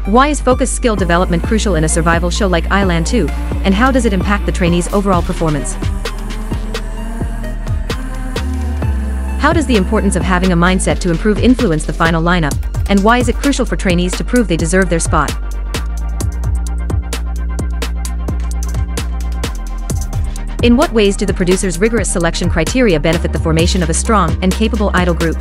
Why is focused skill development crucial in a survival show like Island 2, and how does it impact the trainees' overall performance? How does the importance of having a mindset to improve influence the final lineup, and why is it crucial for trainees to prove they deserve their spot? In what ways do the producers' rigorous selection criteria benefit the formation of a strong and capable idol group?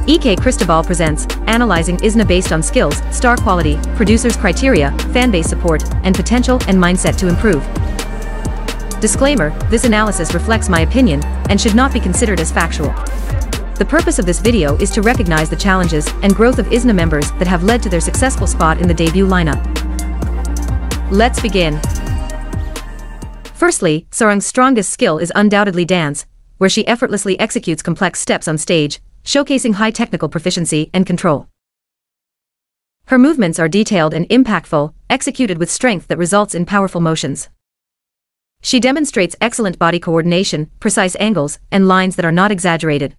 EK Cristobal presents, analyzing Izna based on skills, star quality, producers' criteria, fanbase support, and potential and mindset to improve. Disclaimer, this analysis reflects my opinion, and should not be considered as factual. The purpose of this video is to recognize the challenges and growth of Izna members that have led to their successful spot in the debut lineup. Let's begin. Firstly, Sarang's strongest skill is undoubtedly dance, where she effortlessly executes complex steps on stage, showcasing high technical proficiency and control. Her movements are detailed and impactful, executed with strength that results in powerful motions. She demonstrates excellent body coordination, precise angles, and lines that are not exaggerated.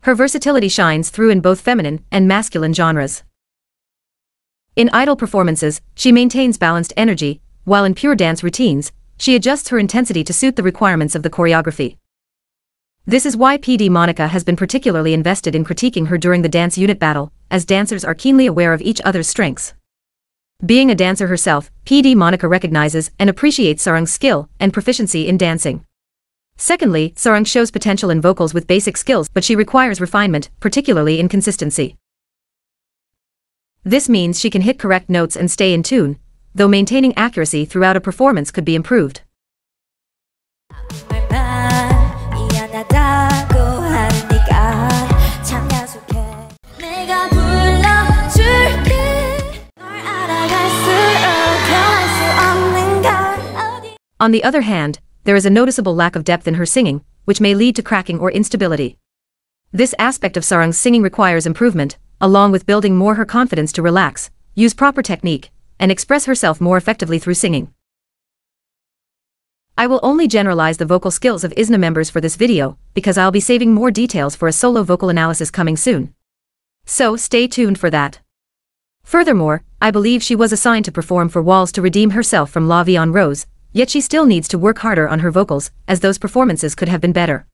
Her versatility shines through in both feminine and masculine genres. In idol performances, she maintains balanced energy, while in pure dance routines, she adjusts her intensity to suit the requirements of the choreography. This is why PD Monica has been particularly invested in critiquing her during the dance unit battle, as dancers are keenly aware of each other's strengths. Being a dancer herself, PD Monica recognizes and appreciates Sarang's skill and proficiency in dancing. Secondly, Sarang shows potential in vocals with basic skills, but she requires refinement, particularly in consistency. This means she can hit correct notes and stay in tune, though maintaining accuracy throughout a performance could be improved. On the other hand, there is a noticeable lack of depth in her singing, which may lead to cracking or instability. This aspect of Sarang's singing requires improvement, along with building more her confidence to relax, use proper technique, and express herself more effectively through singing. I will only generalize the vocal skills of Izna members for this video, because I'll be saving more details for a solo vocal analysis coming soon. So stay tuned for that. Furthermore, I believe she was assigned to perform for Walls to redeem herself from La Vie en Rose, yet she still needs to work harder on her vocals, as those performances could have been better.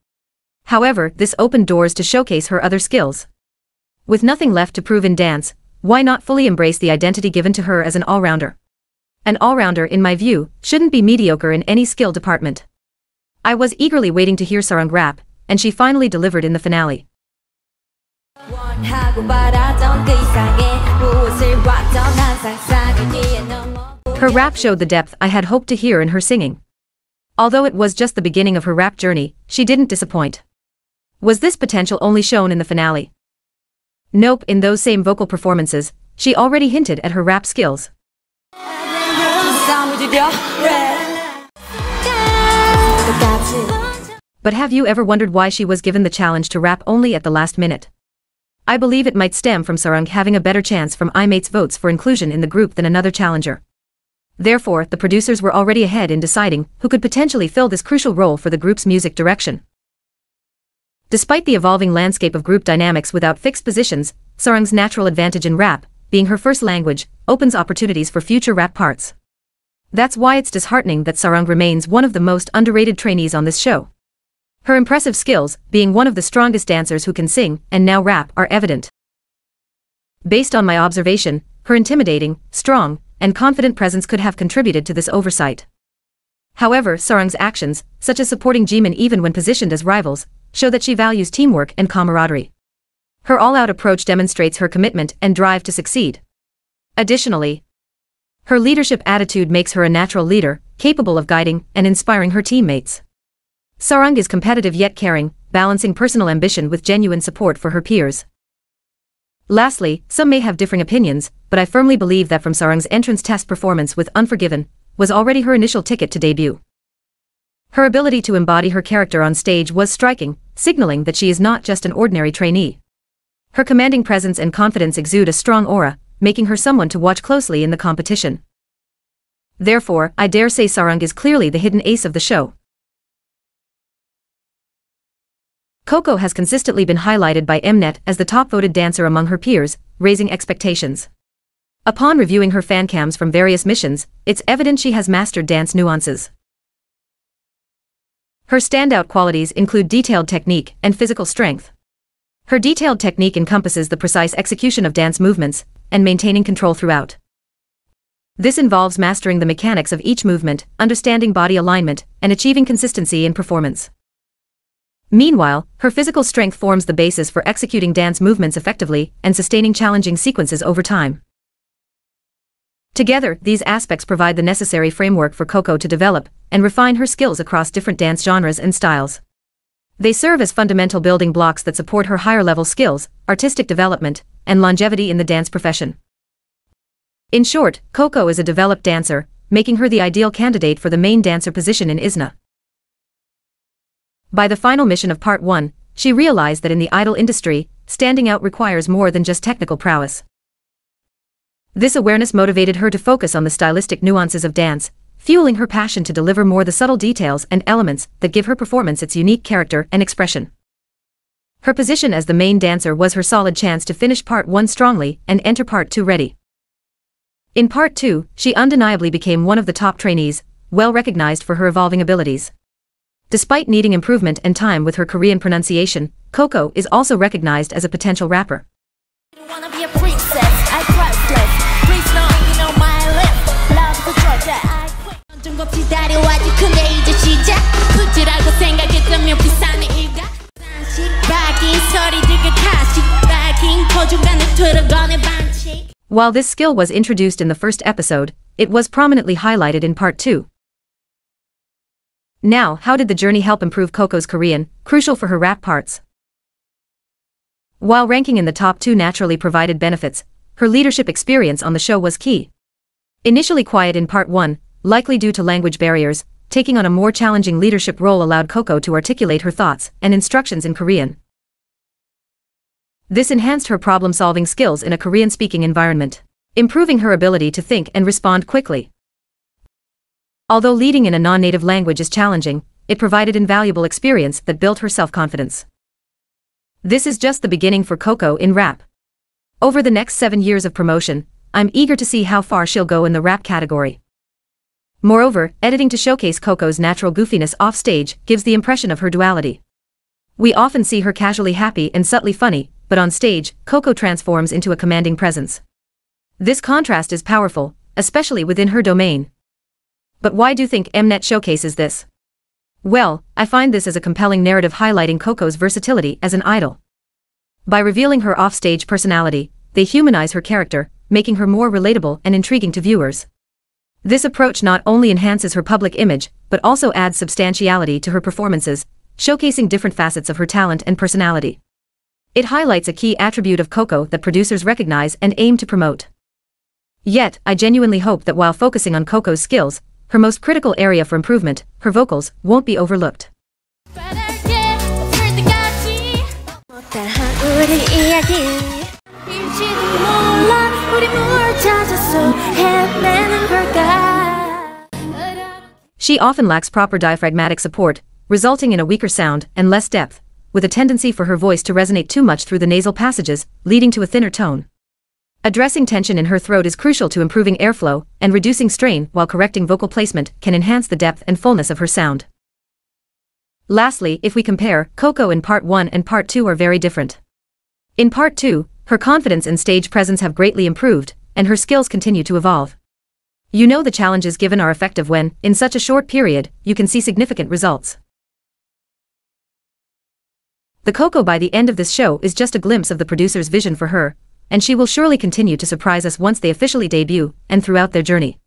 However, this opened doors to showcase her other skills. With nothing left to prove in dance, why not fully embrace the identity given to her as an all-rounder? An all-rounder, in my view, shouldn't be mediocre in any skill department. I was eagerly waiting to hear Sarang rap, and she finally delivered in the finale. Her rap showed the depth I had hoped to hear in her singing. Although it was just the beginning of her rap journey, she didn't disappoint. Was this potential only shown in the finale? Nope, in those same vocal performances, she already hinted at her rap skills. But have you ever wondered why she was given the challenge to rap only at the last minute? I believe it might stem from Sarang having a better chance from iMate's votes for inclusion in the group than another challenger. Therefore, the producers were already ahead in deciding who could potentially fill this crucial role for the group's music direction. Despite the evolving landscape of group dynamics without fixed positions, Sarang's natural advantage in rap, being her first language, opens opportunities for future rap parts. That's why it's disheartening that Sarang remains one of the most underrated trainees on this show. Her impressive skills, being one of the strongest dancers who can sing and now rap, are evident. Based on my observation, her intimidating, strong, and confident presence could have contributed to this oversight. However, Sarang's actions, such as supporting Jimin even when positioned as rivals, show that she values teamwork and camaraderie. Her all-out approach demonstrates her commitment and drive to succeed. Additionally, her leadership attitude makes her a natural leader, capable of guiding and inspiring her teammates. Sarang is competitive yet caring, balancing personal ambition with genuine support for her peers. Lastly, some may have differing opinions, but I firmly believe that from Sarang's entrance test performance with Unforgiven, was already her initial ticket to debut. Her ability to embody her character on stage was striking, signaling that she is not just an ordinary trainee. Her commanding presence and confidence exude a strong aura, making her someone to watch closely in the competition. Therefore, I dare say Sarang is clearly the hidden ace of the show. Coco has consistently been highlighted by Mnet as the top-voted dancer among her peers, raising expectations. Upon reviewing her fan cams from various missions, it's evident she has mastered dance nuances. Her standout qualities include detailed technique and physical strength. Her detailed technique encompasses the precise execution of dance movements and maintaining control throughout. This involves mastering the mechanics of each movement, understanding body alignment, and achieving consistency in performance. Meanwhile, her physical strength forms the basis for executing dance movements effectively and sustaining challenging sequences over time. Together, these aspects provide the necessary framework for Coco to develop and refine her skills across different dance genres and styles. They serve as fundamental building blocks that support her higher-level skills, artistic development, and longevity in the dance profession. In short, Coco is a developed dancer, making her the ideal candidate for the main dancer position in Izna. By the final mission of Part 1, she realized that in the idol industry, standing out requires more than just technical prowess. This awareness motivated her to focus on the stylistic nuances of dance, fueling her passion to deliver more the subtle details and elements that give her performance its unique character and expression. Her position as the main dancer was her solid chance to finish Part 1 strongly and enter Part 2 ready. In Part 2, she undeniably became one of the top trainees, well recognized for her evolving abilities. Despite needing improvement and time with her Korean pronunciation, Coco is also recognized as a potential rapper. While this skill was introduced in the first episode, it was prominently highlighted in Part 2. Now, how did the journey help improve Coco's Korean, crucial for her rap parts? While ranking in the top 2 naturally provided benefits, her leadership experience on the show was key. Initially quiet in Part 1, likely due to language barriers, taking on a more challenging leadership role allowed Coco to articulate her thoughts and instructions in Korean. This enhanced her problem-solving skills in a Korean-speaking environment, improving her ability to think and respond quickly. Although leading in a non-native language is challenging, it provided invaluable experience that built her self-confidence. This is just the beginning for Coco in rap. Over the next 7 years of promotion, I'm eager to see how far she'll go in the rap category. Moreover, editing to showcase Coco's natural goofiness off-stage gives the impression of her duality. We often see her casually happy and subtly funny, but on stage, Coco transforms into a commanding presence. This contrast is powerful, especially within her domain. But why do you think Mnet showcases this? Well, I find this as a compelling narrative highlighting Coco's versatility as an idol. By revealing her off-stage personality, they humanize her character, making her more relatable and intriguing to viewers. This approach not only enhances her public image, but also adds substantiality to her performances, showcasing different facets of her talent and personality. It highlights a key attribute of Coco that producers recognize and aim to promote. Yet, I genuinely hope that while focusing on Coco's skills, her most critical area for improvement, her vocals, won't be overlooked. She often lacks proper diaphragmatic support, resulting in a weaker sound and less depth, with a tendency for her voice to resonate too much through the nasal passages, leading to a thinner tone. Addressing tension in her throat is crucial to improving airflow, and reducing strain while correcting vocal placement can enhance the depth and fullness of her sound. Lastly, if we compare, Coco in Part 1 and Part 2 are very different. In Part 2, her confidence and stage presence have greatly improved, and her skills continue to evolve. You know the challenges given are effective when, in such a short period, you can see significant results. The Coco by the end of this show is just a glimpse of the producer's vision for her, and she will surely continue to surprise us once they officially debut, and throughout their journey.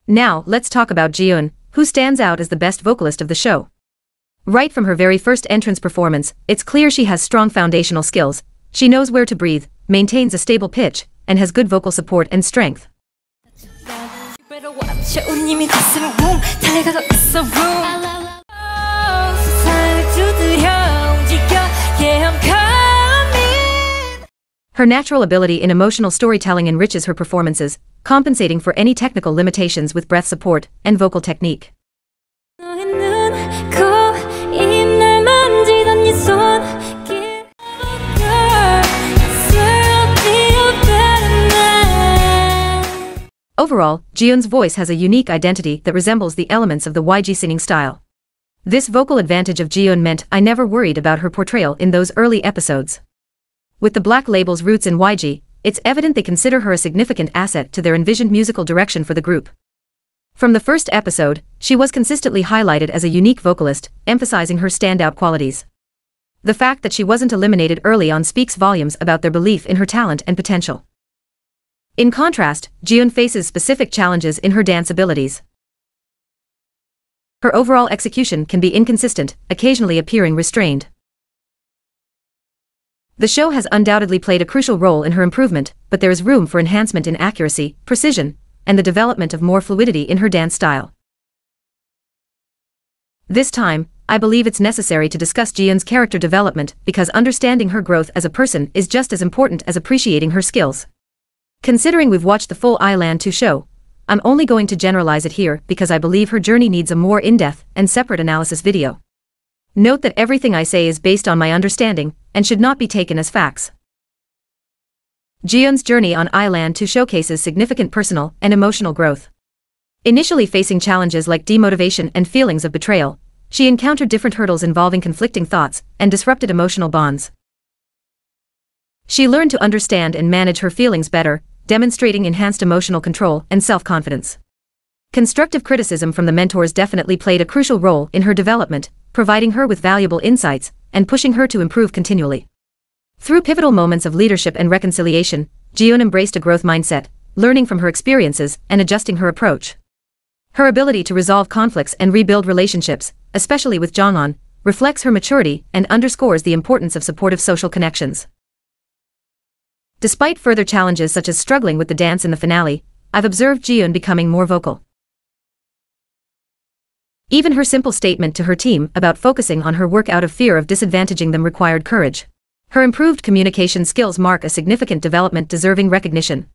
Now, let's talk about Jiun, who stands out as the best vocalist of the show. Right from her very first entrance performance, it's clear she has strong foundational skills. She knows where to breathe, maintains a stable pitch, and has good vocal support and strength. Her natural ability in emotional storytelling enriches her performances, compensating for any technical limitations with breath support and vocal technique. Overall, Jiun's voice has a unique identity that resembles the elements of the YG singing style. This vocal advantage of Jiun meant I never worried about her portrayal in those early episodes. With the Black Label's roots in YG, it's evident they consider her a significant asset to their envisioned musical direction for the group. From the first episode, she was consistently highlighted as a unique vocalist, emphasizing her standout qualities. The fact that she wasn't eliminated early on speaks volumes about their belief in her talent and potential. In contrast, Jiun faces specific challenges in her dance abilities. Her overall execution can be inconsistent, occasionally appearing restrained. The show has undoubtedly played a crucial role in her improvement, but there is room for enhancement in accuracy, precision, and the development of more fluidity in her dance style. This time, I believe it's necessary to discuss Jiun's character development because understanding her growth as a person is just as important as appreciating her skills. Considering we've watched the full Island 2 show, I'm only going to generalize it here because I believe her journey needs a more in-depth and separate analysis video. Note that everything I say is based on my understanding and should not be taken as facts. Jiun's journey on Island 2 showcases significant personal and emotional growth. Initially facing challenges like demotivation and feelings of betrayal, she encountered different hurdles involving conflicting thoughts and disrupted emotional bonds. She learned to understand and manage her feelings better, demonstrating enhanced emotional control and self-confidence. Constructive criticism from the mentors definitely played a crucial role in her development, providing her with valuable insights and pushing her to improve continually. Through pivotal moments of leadership and reconciliation, Jiun embraced a growth mindset, learning from her experiences and adjusting her approach. Her ability to resolve conflicts and rebuild relationships, especially with Jong'an, reflects her maturity and underscores the importance of supportive social connections. Despite further challenges such as struggling with the dance in the finale, I've observed Jiun becoming more vocal. Even her simple statement to her team about focusing on her work out of fear of disadvantaging them required courage. Her improved communication skills mark a significant development deserving recognition.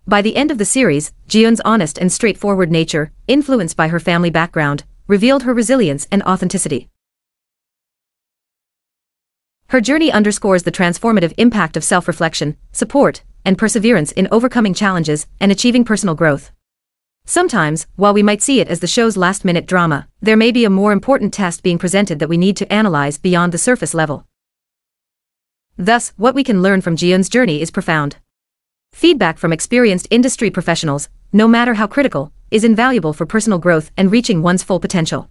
By the end of the series, Jiun's honest and straightforward nature, influenced by her family background, revealed her resilience and authenticity. Her journey underscores the transformative impact of self-reflection, support, and perseverance in overcoming challenges and achieving personal growth. Sometimes, while we might see it as the show's last-minute drama, there may be a more important test being presented that we need to analyze beyond the surface level. Thus, what we can learn from Jiun's journey is profound. Feedback from experienced industry professionals, no matter how critical, is invaluable for personal growth and reaching one's full potential.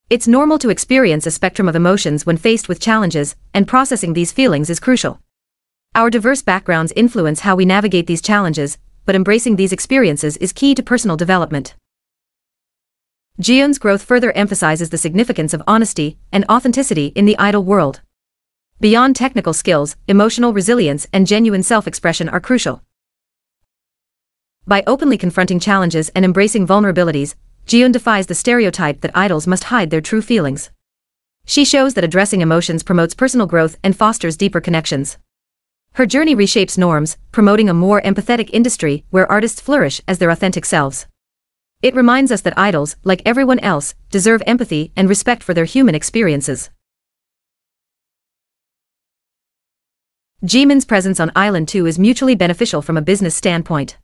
It's normal to experience a spectrum of emotions when faced with challenges, and processing these feelings is crucial. Our diverse backgrounds influence how we navigate these challenges, but embracing these experiences is key to personal development. Jiun's growth further emphasizes the significance of honesty and authenticity in the idol world. Beyond technical skills, emotional resilience and genuine self-expression are crucial. By openly confronting challenges and embracing vulnerabilities, Jiun defies the stereotype that idols must hide their true feelings. She shows that addressing emotions promotes personal growth and fosters deeper connections. Her journey reshapes norms, promoting a more empathetic industry where artists flourish as their authentic selves. It reminds us that idols, like everyone else, deserve empathy and respect for their human experiences. Jimin's presence on Island 2 is mutually beneficial from a business standpoint.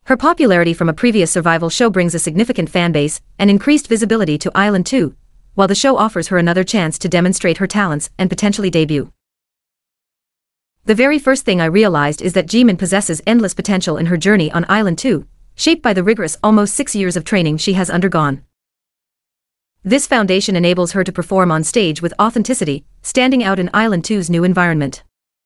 Her popularity from a previous survival show brings a significant fanbase and increased visibility to Island 2, while the show offers her another chance to demonstrate her talents and potentially debut. The very first thing I realized is that Jimin possesses endless potential in her journey on Island 2, shaped by the rigorous almost 6 years of training she has undergone. This foundation enables her to perform on stage with authenticity, standing out in Island 2's new environment.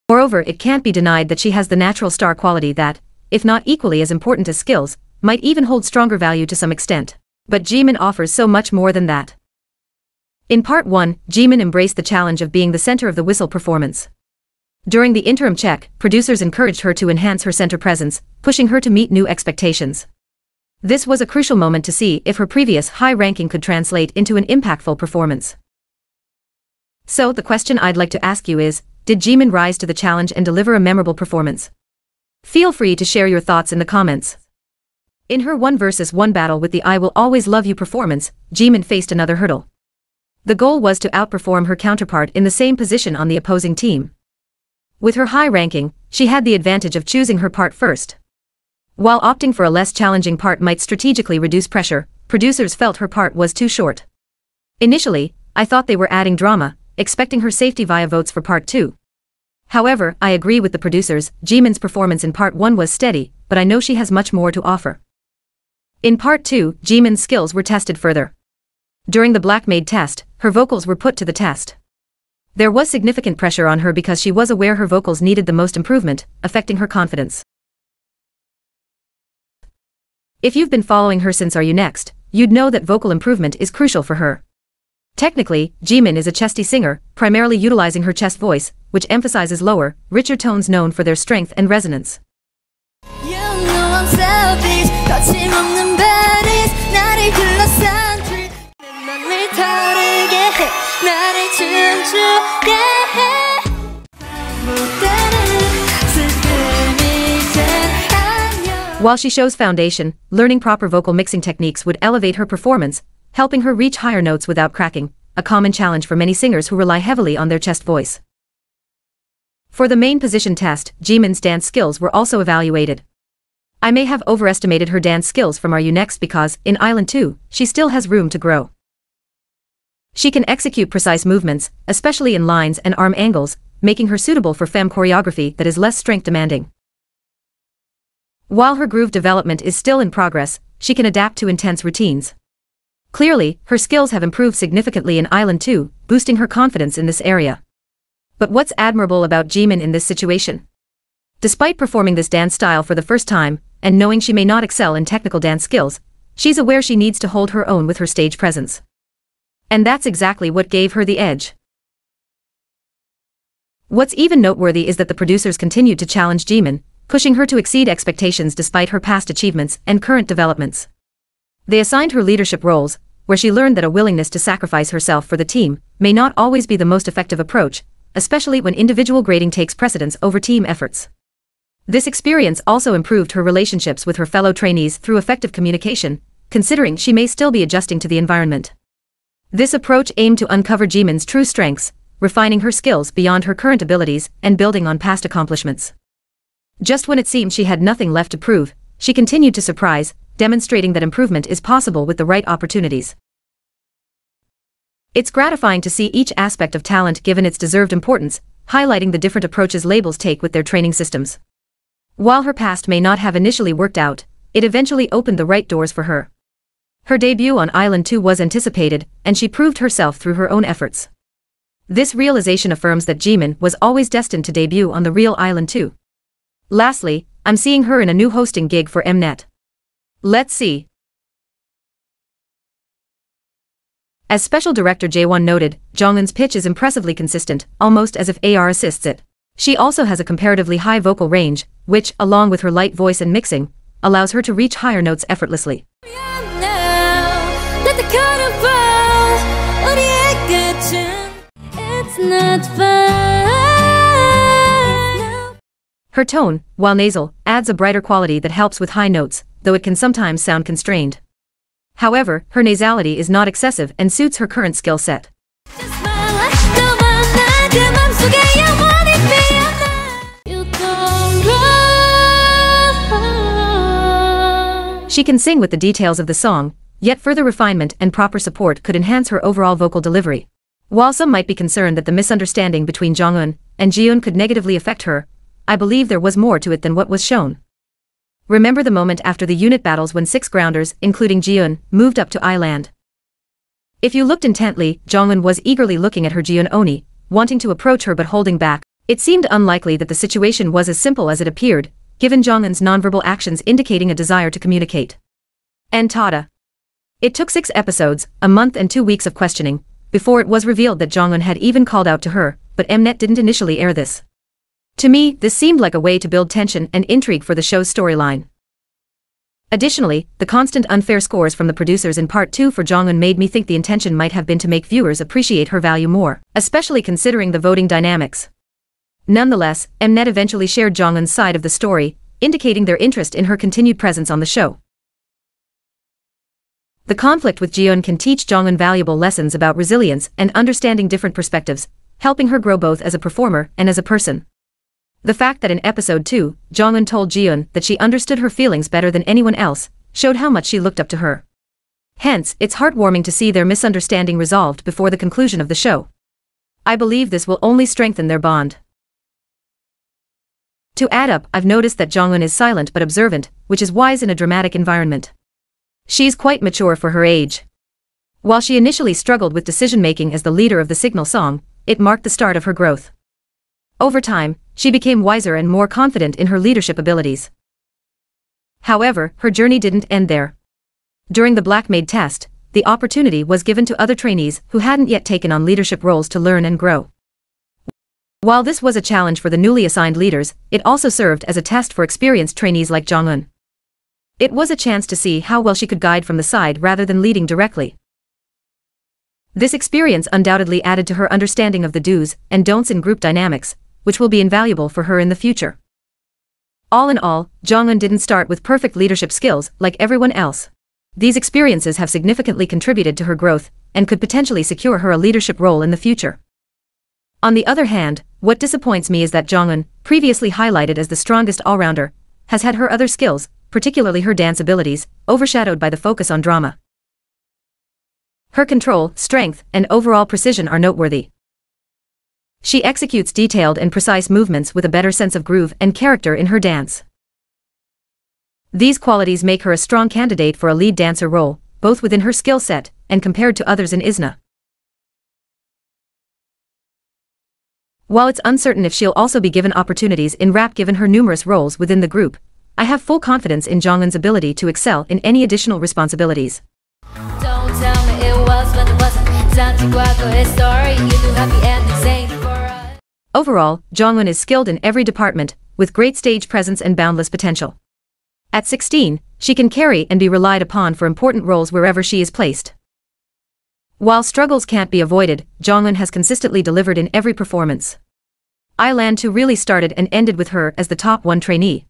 Moreover, it can't be denied that she has the natural star quality that, if not equally as important as skills, might even hold stronger value to some extent. But Jimin offers so much more than that. In Part 1, Jimin embraced the challenge of being the center of the whistle performance. During the interim check, producers encouraged her to enhance her center presence, pushing her to meet new expectations. This was a crucial moment to see if her previous high ranking could translate into an impactful performance. So, the question I'd like to ask you is, did Jimin rise to the challenge and deliver a memorable performance? Feel free to share your thoughts in the comments. In her 1 vs 1 battle with the I Will Always Love You performance, Jimin faced another hurdle. The goal was to outperform her counterpart in the same position on the opposing team. With her high ranking, she had the advantage of choosing her part first. While opting for a less challenging part might strategically reduce pressure, producers felt her part was too short. Initially, I thought they were adding drama, expecting her safety via votes for part 2. However, I agree with the producers, Jimin's performance in part 1 was steady, but I know she has much more to offer. In part 2, Jimin's skills were tested further. During the Black Maid test, her vocals were put to the test. There was significant pressure on her because she was aware her vocals needed the most improvement, affecting her confidence. If you've been following her since Are You Next, you'd know that vocal improvement is crucial for her. Technically, Jimin is a chesty singer, primarily utilizing her chest voice, which emphasizes lower, richer tones known for their strength and resonance. While she shows foundation, learning proper vocal mixing techniques would elevate her performance, helping her reach higher notes without cracking, a common challenge for many singers who rely heavily on their chest voice. For the main position test, Jimin's dance skills were also evaluated. I may have overestimated her dance skills from Are You Next because, in Island 2, she still has room to grow. She can execute precise movements, especially in lines and arm angles, making her suitable for femme choreography that is less strength demanding. While her groove development is still in progress, she can adapt to intense routines. Clearly, her skills have improved significantly in Island 2, boosting her confidence in this area. But what's admirable about Jimin in this situation? Despite performing this dance style for the first time, and knowing she may not excel in technical dance skills, she's aware she needs to hold her own with her stage presence. And that's exactly what gave her the edge. What's even noteworthy is that the producers continued to challenge Jimin, pushing her to exceed expectations despite her past achievements and current developments. They assigned her leadership roles, where she learned that a willingness to sacrifice herself for the team may not always be the most effective approach, especially when individual grading takes precedence over team efforts. This experience also improved her relationships with her fellow trainees through effective communication, considering she may still be adjusting to the environment. This approach aimed to uncover Jimin's true strengths, refining her skills beyond her current abilities and building on past accomplishments. Just when it seemed she had nothing left to prove, she continued to surprise, demonstrating that improvement is possible with the right opportunities. It's gratifying to see each aspect of talent given its deserved importance, highlighting the different approaches labels take with their training systems. While her past may not have initially worked out, it eventually opened the right doors for her. Her debut on Island 2 was anticipated, and she proved herself through her own efforts. This realization affirms that Jimin was always destined to debut on the real Island 2. Lastly, I'm seeing her in a new hosting gig for Mnet. Let's see. As Special Director Jaewon noted, Jonghyun's pitch is impressively consistent, almost as if AR assists it. She also has a comparatively high vocal range, which, along with her light voice and mixing, allows her to reach higher notes effortlessly. Her tone, while nasal, adds a brighter quality that helps with high notes, though it can sometimes sound constrained. However, her nasality is not excessive and suits her current skill set. She can sing with the details of the song, yet further refinement and proper support could enhance her overall vocal delivery. While some might be concerned that the misunderstanding between Jonghyun and Jihyun could negatively affect her, I believe there was more to it than what was shown. Remember the moment after the unit battles when 6 grounders, including Jihyun, moved up to I-land. If you looked intently, Jonghyun was eagerly looking at her Jihyun Oni, wanting to approach her but holding back. It seemed unlikely that the situation was as simple as it appeared, given Jonghyun's nonverbal actions indicating a desire to communicate. And tada. It took 6 episodes, a month and 2 weeks of questioning, before it was revealed that Jonghyun had even called out to her, but Mnet didn't initially air this. To me, this seemed like a way to build tension and intrigue for the show's storyline. Additionally, the constant unfair scores from the producers in Part 2 for Jonghyun made me think the intention might have been to make viewers appreciate her value more, especially considering the voting dynamics. Nonetheless, Mnet eventually shared Jonghyun's side of the story, indicating their interest in her continued presence on the show. The conflict with Jihyun can teach Jonghyun valuable lessons about resilience and understanding different perspectives, helping her grow both as a performer and as a person. The fact that in episode 2, Jong-un told Ji-eun that she understood her feelings better than anyone else, showed how much she looked up to her. Hence, it's heartwarming to see their misunderstanding resolved before the conclusion of the show. I believe this will only strengthen their bond. To add up, I've noticed that Jong-un is silent but observant, which is wise in a dramatic environment. She's quite mature for her age. While she initially struggled with decision-making as the leader of the Signal song, it marked the start of her growth. Over time, she became wiser and more confident in her leadership abilities. However, her journey didn't end there. During the Black Maid test, the opportunity was given to other trainees who hadn't yet taken on leadership roles to learn and grow. While this was a challenge for the newly assigned leaders, it also served as a test for experienced trainees like Jong-un. It was a chance to see how well she could guide from the side rather than leading directly. This experience undoubtedly added to her understanding of the do's and don'ts in group dynamics, which will be invaluable for her in the future. All in all, Jong-un didn't start with perfect leadership skills like everyone else. These experiences have significantly contributed to her growth and could potentially secure her a leadership role in the future. On the other hand, what disappoints me is that Jong-un, previously highlighted as the strongest all-rounder, has had her other skills, particularly her dance abilities, overshadowed by the focus on drama. Her control, strength, and overall precision are noteworthy. She executes detailed and precise movements with a better sense of groove and character in her dance. These qualities make her a strong candidate for a lead dancer role, both within her skill set and compared to others in Izna. While it's uncertain if she'll also be given opportunities in rap given her numerous roles within the group, I have full confidence in Jong-un's ability to excel in any additional responsibilities. Don't tell me it was when it wasn't. Story, you do happy endings ain't for us. Overall, Jong-un is skilled in every department, with great stage presence and boundless potential. At 16, she can carry and be relied upon for important roles wherever she is placed. While struggles can't be avoided, Jong-un has consistently delivered in every performance. Island 2 really started and ended with her as the top 1 trainee.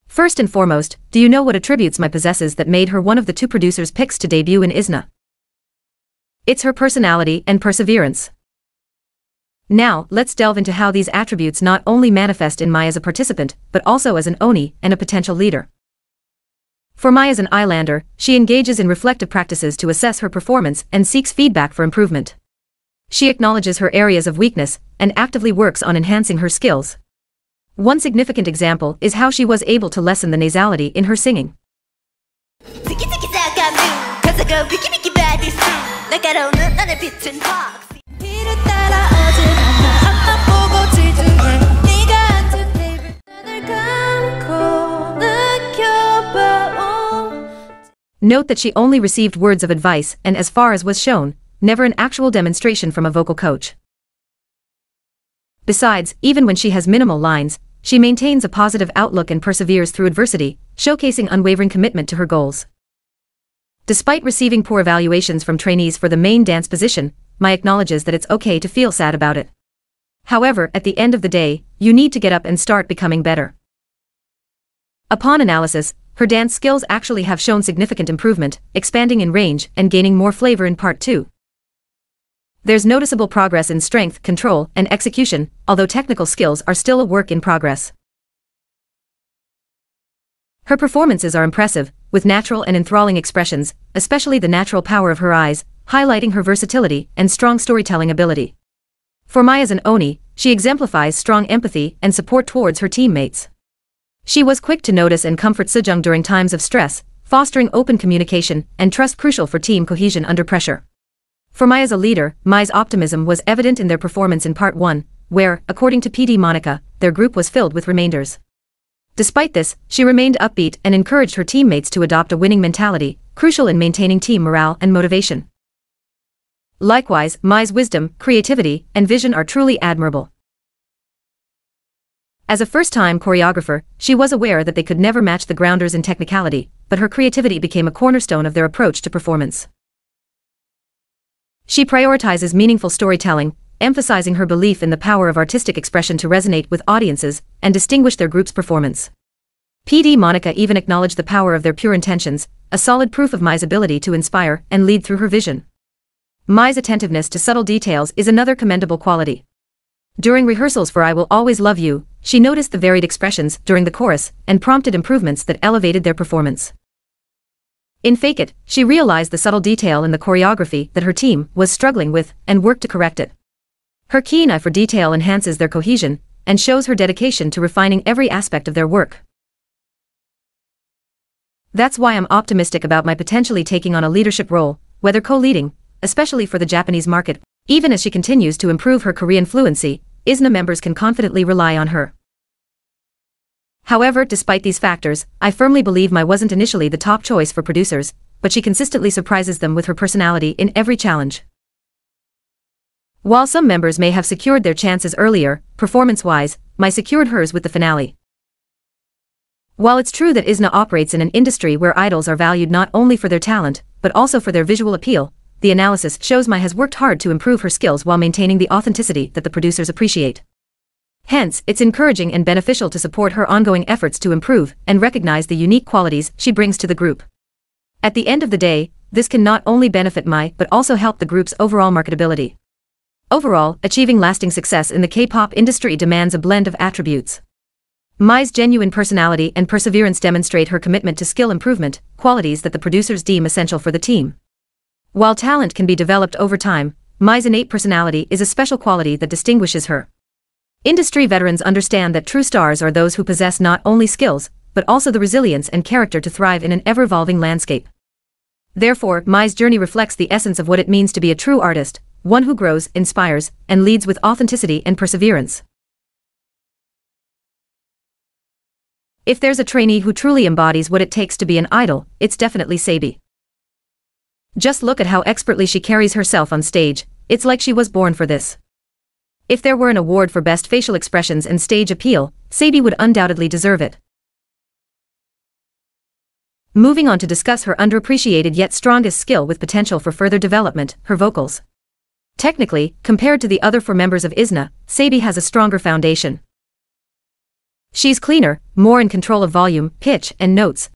First and foremost, do you know what attributes my possesses that made her one of the 2 producers' picks to debut in Izna? It's her personality and perseverance. Now, let's delve into how these attributes not only manifest in Mai as a participant, but also as an Oni and a potential leader. For Mai as an Islander, she engages in reflective practices to assess her performance and seeks feedback for improvement. She acknowledges her areas of weakness and actively works on enhancing her skills. One significant example is how she was able to lessen the nasality in her singing. Note that she only received words of advice and, as far as was shown, never an actual demonstration from a vocal coach. Besides, even when she has minimal lines, she maintains a positive outlook and perseveres through adversity, showcasing unwavering commitment to her goals. Despite receiving poor evaluations from trainees for the main dance position, Mai acknowledges that it's okay to feel sad about it. However, at the end of the day, you need to get up and start becoming better. Upon analysis, her dance skills actually have shown significant improvement, expanding in range and gaining more flavor in part 2. There's noticeable progress in strength, control, and execution, although technical skills are still a work in progress. Her performances are impressive, with natural and enthralling expressions, especially the natural power of her eyes, highlighting her versatility and strong storytelling ability. For Mai as an Oni, she exemplifies strong empathy and support towards her teammates. She was quick to notice and comfort Sejong during times of stress, fostering open communication and trust crucial for team cohesion under pressure. For Mai as a leader, Mai's optimism was evident in their performance in Part 1, where, according to PD Monica, their group was filled with remainders. Despite this, she remained upbeat and encouraged her teammates to adopt a winning mentality, crucial in maintaining team morale and motivation. Likewise, Mai's wisdom, creativity, and vision are truly admirable. As a first-time choreographer, she was aware that they could never match the grounders in technicality, but her creativity became a cornerstone of their approach to performance. She prioritizes meaningful storytelling, emphasizing her belief in the power of artistic expression to resonate with audiences and distinguish their group's performance. PD Monica even acknowledged the power of their pure intentions, a solid proof of Mai's ability to inspire and lead through her vision. Mai's attentiveness to subtle details is another commendable quality. During rehearsals for I Will Always Love You, she noticed the varied expressions during the chorus and prompted improvements that elevated their performance. In Fake It, she realized the subtle detail in the choreography that her team was struggling with and worked to correct it. Her keen eye for detail enhances their cohesion and shows her dedication to refining every aspect of their work. That's why I'm optimistic about my potentially taking on a leadership role, whether co-leading, especially for the Japanese market. Even as she continues to improve her Korean fluency, Izna members can confidently rely on her. However, despite these factors, I firmly believe Mai wasn't initially the top choice for producers, but she consistently surprises them with her personality in every challenge. While some members may have secured their chances earlier, performance-wise, Mai secured hers with the finale. While it's true that Izna operates in an industry where idols are valued not only for their talent, but also for their visual appeal, the analysis shows Mai has worked hard to improve her skills while maintaining the authenticity that the producers appreciate. Hence, it's encouraging and beneficial to support her ongoing efforts to improve and recognize the unique qualities she brings to the group. At the end of the day, this can not only benefit Mai but also help the group's overall marketability. Overall, achieving lasting success in the K-pop industry demands a blend of attributes. Mai's genuine personality and perseverance demonstrate her commitment to skill improvement, qualities that the producers deem essential for the team. While talent can be developed over time, Mai's innate personality is a special quality that distinguishes her. Industry veterans understand that true stars are those who possess not only skills, but also the resilience and character to thrive in an ever-evolving landscape. Therefore, Mai's journey reflects the essence of what it means to be a true artist, one who grows, inspires, and leads with authenticity and perseverance. If there's a trainee who truly embodies what it takes to be an idol, it's definitely Sabi. Just look at how expertly she carries herself on stage, it's like she was born for this. If there were an award for best facial expressions and stage appeal, Sabi would undoubtedly deserve it. Moving on to discuss her underappreciated yet strongest skill with potential for further development, her vocals. Technically, compared to the other four members of Izna, Sabi has a stronger foundation. She's cleaner, more in control of volume, pitch, and notes.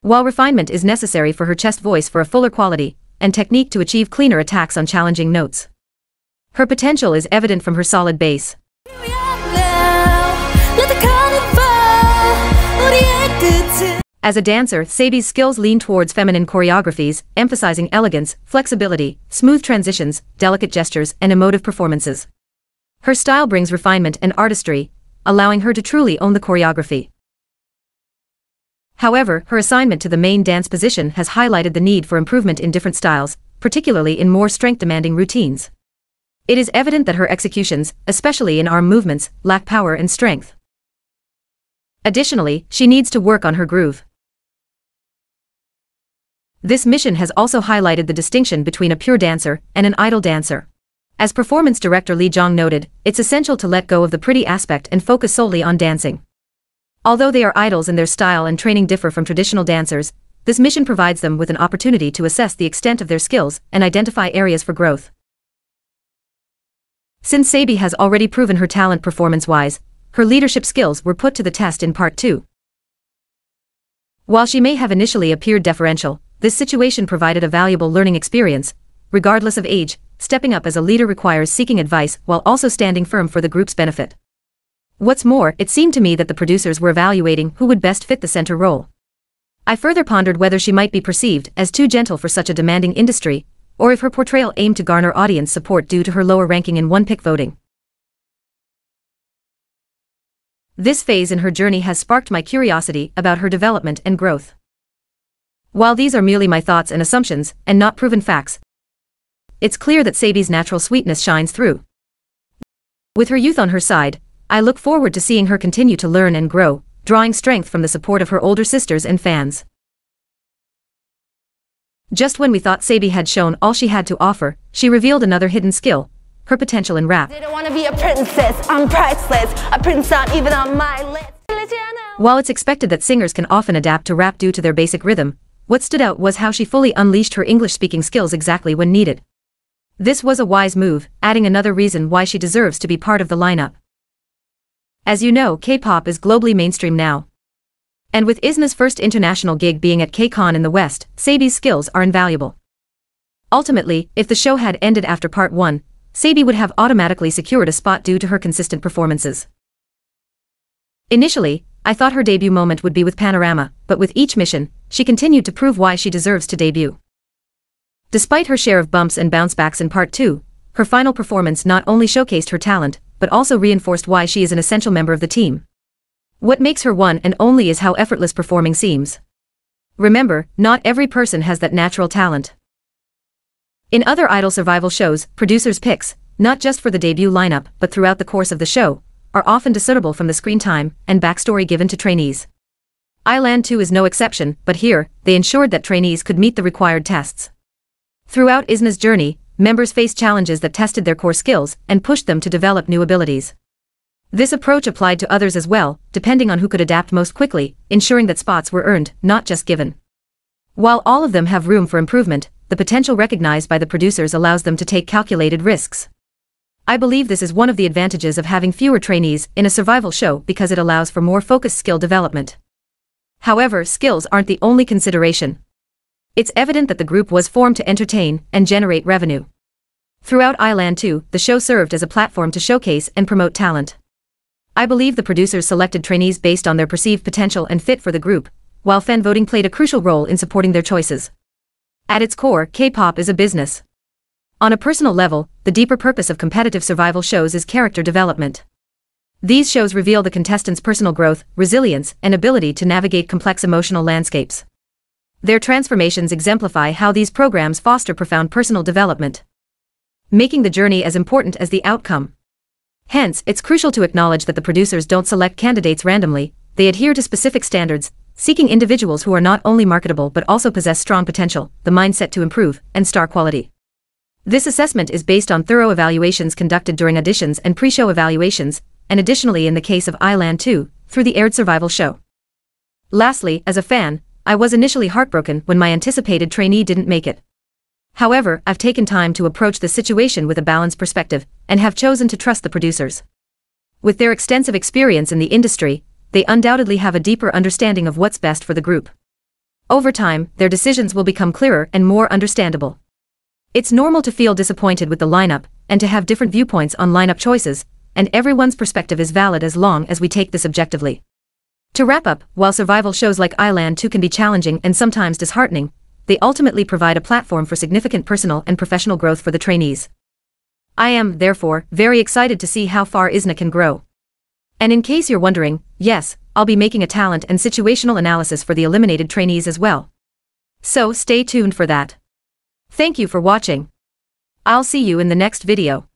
While refinement is necessary for her chest voice for a fuller quality, and technique to achieve cleaner attacks on challenging notes, her potential is evident from her solid bass. As a dancer, Sabi's skills lean towards feminine choreographies, emphasizing elegance, flexibility, smooth transitions, delicate gestures, and emotive performances. Her style brings refinement and artistry, allowing her to truly own the choreography. However, her assignment to the main dance position has highlighted the need for improvement in different styles, particularly in more strength-demanding routines. It is evident that her executions, especially in arm movements, lack power and strength. Additionally, she needs to work on her groove. This mission has also highlighted the distinction between a pure dancer and an idol dancer. As performance director Lee Jong noted, it's essential to let go of the pretty aspect and focus solely on dancing. Although they are idols and their style and training differ from traditional dancers, this mission provides them with an opportunity to assess the extent of their skills and identify areas for growth. Since Sabi has already proven her talent performance-wise, her leadership skills were put to the test in Part 2. While she may have initially appeared deferential, this situation provided a valuable learning experience. Regardless of age, stepping up as a leader requires seeking advice while also standing firm for the group's benefit. What's more, it seemed to me that the producers were evaluating who would best fit the center role. I further pondered whether she might be perceived as too gentle for such a demanding industry, or if her portrayal aimed to garner audience support due to her lower ranking in one-pick voting. This phase in her journey has sparked my curiosity about her development and growth. While these are merely my thoughts and assumptions, and not proven facts, it's clear that Sabi's natural sweetness shines through. With her youth on her side, I look forward to seeing her continue to learn and grow, drawing strength from the support of her older sisters and fans. Just when we thought Sabi had shown all she had to offer, she revealed another hidden skill, her potential in rap. Didn't want to be a princess, I'm priceless, a prince not even on my list. While it's expected that singers can often adapt to rap due to their basic rhythm, What stood out was how she fully unleashed her English-speaking skills exactly when needed. This was a wise move, adding another reason why she deserves to be part of the lineup. As you know, K-pop is globally mainstream now. And with Izna's first international gig being at K-Con in the West, Sabi's skills are invaluable. Ultimately, if the show had ended after part 1, Sabi would have automatically secured a spot due to her consistent performances. Initially, I thought her debut moment would be with Panorama, but with each mission, she continued to prove why she deserves to debut. Despite her share of bumps and bounce-backs in part 2, her final performance not only showcased her talent, but also reinforced why she is an essential member of the team. What makes her one and only is how effortless performing seems. Remember, not every person has that natural talent. In other idol survival shows, producers' picks, not just for the debut lineup but throughout the course of the show, are often discernible from the screen time and backstory given to trainees. Island 2 is no exception, but here, they ensured that trainees could meet the required tests. Throughout Izna's journey, members faced challenges that tested their core skills and pushed them to develop new abilities. This approach applied to others as well, depending on who could adapt most quickly, ensuring that spots were earned, not just given. While all of them have room for improvement, the potential recognized by the producers allows them to take calculated risks. I believe this is one of the advantages of having fewer trainees in a survival show because it allows for more focused skill development. However, skills aren't the only consideration. It's evident that the group was formed to entertain and generate revenue. Throughout Island 2, the show served as a platform to showcase and promote talent. I believe the producers selected trainees based on their perceived potential and fit for the group, while fan voting played a crucial role in supporting their choices. At its core, K-pop is a business. On a personal level, the deeper purpose of competitive survival shows is character development. These shows reveal the contestants' personal growth, resilience, and ability to navigate complex emotional landscapes. Their transformations exemplify how these programs foster profound personal development, making the journey as important as the outcome. Hence, it's crucial to acknowledge that the producers don't select candidates randomly, they adhere to specific standards, seeking individuals who are not only marketable but also possess strong potential, the mindset to improve, and star quality. This assessment is based on thorough evaluations conducted during auditions and pre-show evaluations, and additionally in the case of Island 2, through the aired survival show. Lastly, as a fan, I was initially heartbroken when my anticipated trainee didn't make it. However, I've taken time to approach the situation with a balanced perspective, and have chosen to trust the producers. With their extensive experience in the industry, they undoubtedly have a deeper understanding of what's best for the group. Over time, their decisions will become clearer and more understandable. It's normal to feel disappointed with the lineup, and to have different viewpoints on lineup choices, and everyone's perspective is valid as long as we take this objectively. To wrap up, while survival shows like Island 2 can be challenging and sometimes disheartening, they ultimately provide a platform for significant personal and professional growth for the trainees. I am, therefore, very excited to see how far Izna can grow. And in case you're wondering, yes, I'll be making a talent and situational analysis for the eliminated trainees as well. So stay tuned for that. Thank you for watching. I'll see you in the next video.